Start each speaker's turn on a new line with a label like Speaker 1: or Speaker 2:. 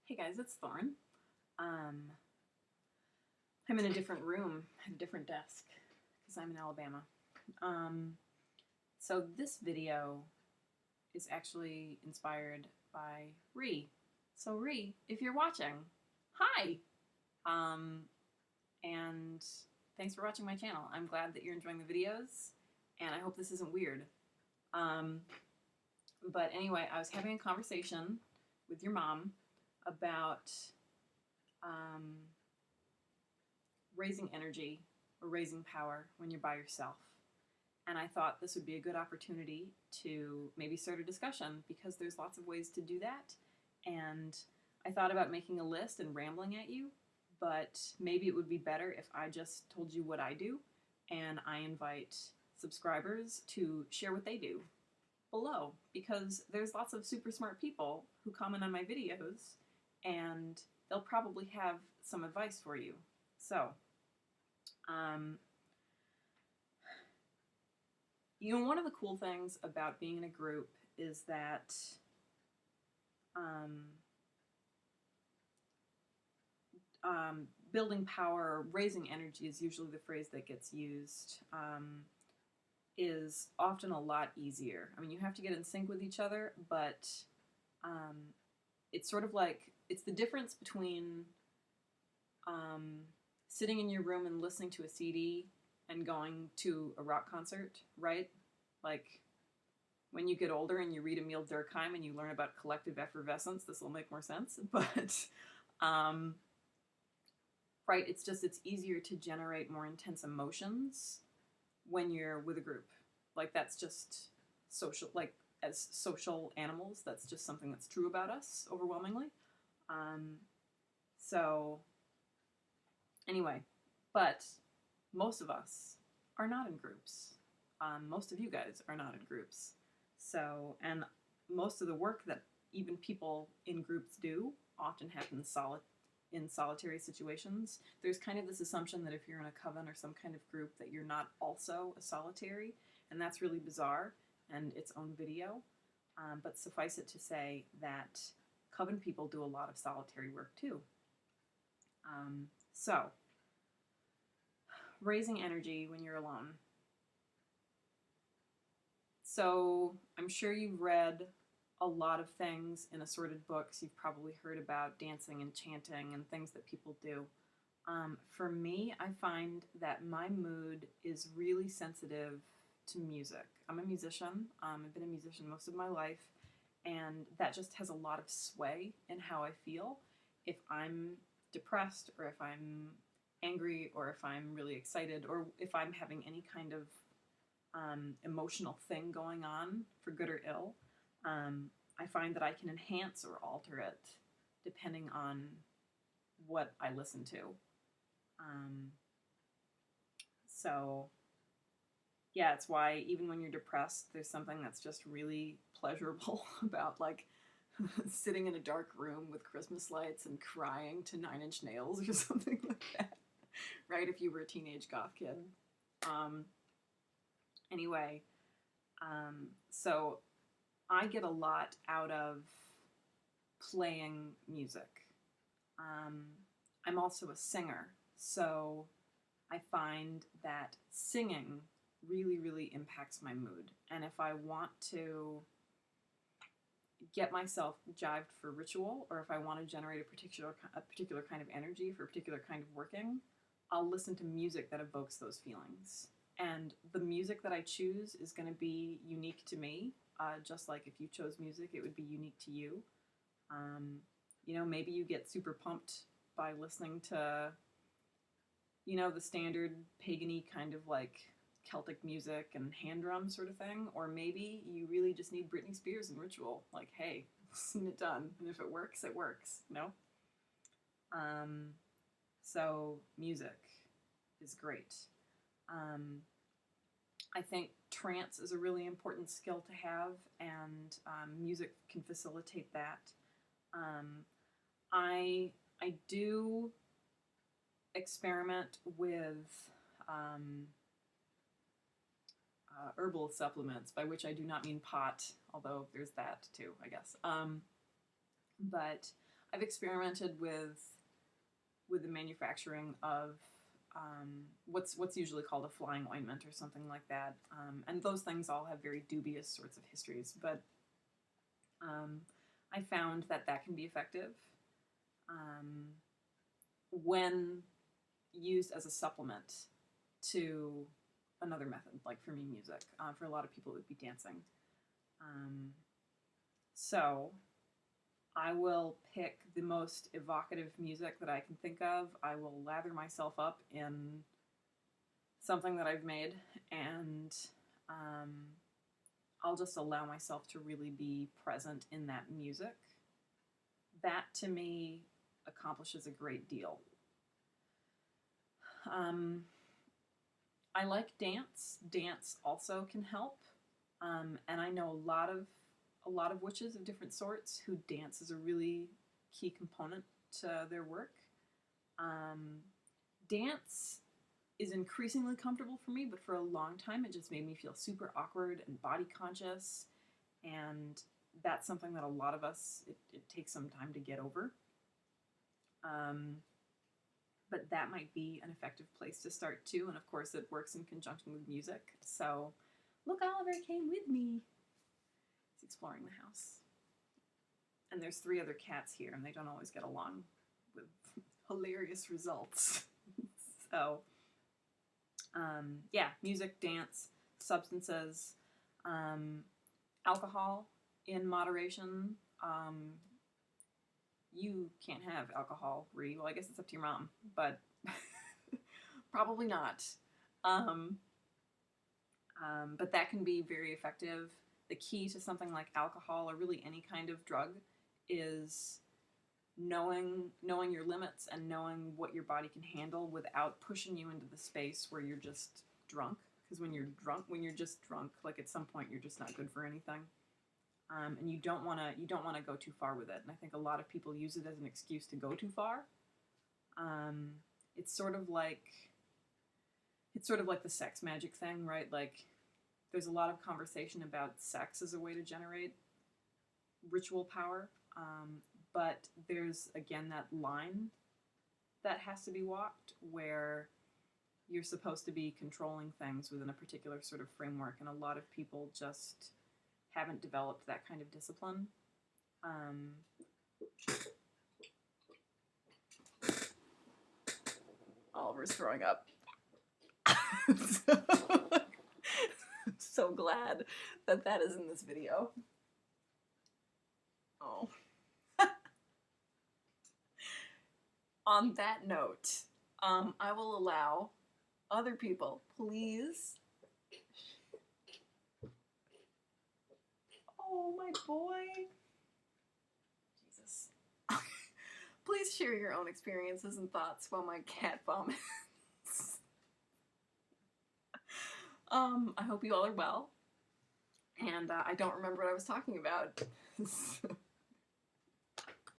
Speaker 1: Hey guys, it's Thorn. Um, I'm in a different room at a different desk because I'm in Alabama. Um, so this video is actually inspired by Ree. So Ree, if you're watching, hi! Um, and thanks for watching my channel. I'm glad that you're enjoying the videos, and I hope this isn't weird. Um, but anyway, I was having a conversation with your mom about um, raising energy or raising power when you're by yourself. And I thought this would be a good opportunity to maybe start a discussion because there's lots of ways to do that. And I thought about making a list and rambling at you, but maybe it would be better if I just told you what I do and I invite subscribers to share what they do below because there's lots of super smart people who comment on my videos and they'll probably have some advice for you. So, um, one of the cool things about being in a group is that um, building power, raising energy is usually the phrase that gets used, is often a lot easier. I mean, you have to get in sync with each other, but um, it's sort of like, it's the difference between um, sitting in your room and listening to a CD and going to a rock concert, right? Like, when you get older and you read Emile Durkheim and you learn about collective effervescence, this will make more sense. But, right, it's easier to generate more intense emotions when you're with a group. Like, that's just social, like, as social animals, that's just something that's true about us overwhelmingly. Um, so, anyway, but most of us are not in groups. Most of you guys are not in groups. So, and most of the work that even people in groups do often happens in solitary situations. There's kind of this assumption that if you're in a coven or some kind of group that you're not also a solitary, and that's really bizarre and its own video. But suffice it to say that coven people do a lot of solitary work too. So, raising energy when you're alone. So I'm sure you've read a lot of things in assorted books. You've probably heard about dancing and chanting and things that people do. For me, I find that my mood is really sensitive to music. I'm a musician. I've been a musician most of my life, and that just has a lot of sway in how I feel. If I'm depressed, or if I'm angry, or if I'm really excited, or if I'm having any kind of emotional thing going on, for good or ill, I find that I can enhance or alter it depending on what I listen to. So, yeah, it's why even when you're depressed, there's something that's just really pleasurable about, like, sitting in a dark room with Christmas lights and crying to Nine Inch Nails or something like that, right? If you were a teenage goth kid. Anyway, so I get a lot out of playing music. I'm also a singer, so I find that singing really, really impacts my mood. And if I want to get myself jived for ritual, or if I want to generate a particular kind of energy for a particular kind of working, I'll listen to music that evokes those feelings. And the music that I choose is going to be unique to me, just like if you chose music, it would be unique to you. Maybe you get super pumped by listening to, the standard pagan-y kind of like Celtic music and hand drum sort of thing. Or maybe you really just need Britney Spears and ritual. Like, hey, seen it done. And if it works, it works. No? So music is great. I think trance is a really important skill to have, and music can facilitate that. I do experiment with herbal supplements, by which I do not mean pot, although there's that too, I guess. But I've experimented with the manufacturing of what's usually called a flying ointment or something like that, and those things all have very dubious sorts of histories. But I found that can be effective when used as a supplement to another method, like for me, music. For a lot of people, it would be dancing. So I will pick the most evocative music that I can think of. I will lather myself up in something that I've made, and I'll just allow myself to really be present in that music. That, to me, accomplishes a great deal. I like dance. Dance also can help, and I know a lot of witches of different sorts who dance is a really key component to their work. Dance is increasingly comfortable for me, but for a long time it just made me feel super awkward and body conscious, and that's something that a lot of us, it takes some time to get over. But that might be an effective place to start too, and of course it works in conjunction with music. So, look, Oliver came with me. He's exploring the house. And there's 3 other cats here, and they don't always get along with hilarious results. So, yeah, music, dance, substances, alcohol in moderation. You can't have alcohol, Ree. Well, I guess it's up to your mom, but probably not. But that can be very effective. The key to something like alcohol, or really any kind of drug, is knowing your limits and knowing what your body can handle without pushing you into the space where you're just drunk. Because when you're just drunk, like at some point you're just not good for anything. And you don't want to go too far with it. And I think a lot of people use it as an excuse to go too far. It's sort of like the sex magic thing, right? Like, there's a lot of conversation about sex as a way to generate ritual power, but there's, again, that line that has to be walked where you're supposed to be controlling things within a particular sort of framework, and a lot of people just haven't developed that kind of discipline. Oliver's throwing up. So glad that is in this video. Oh. On that note, I will allow other people, please. Oh, my boy. Jesus. Please share your own experiences and thoughts while my cat vomits. I hope you all are well. And I don't remember what I was talking about.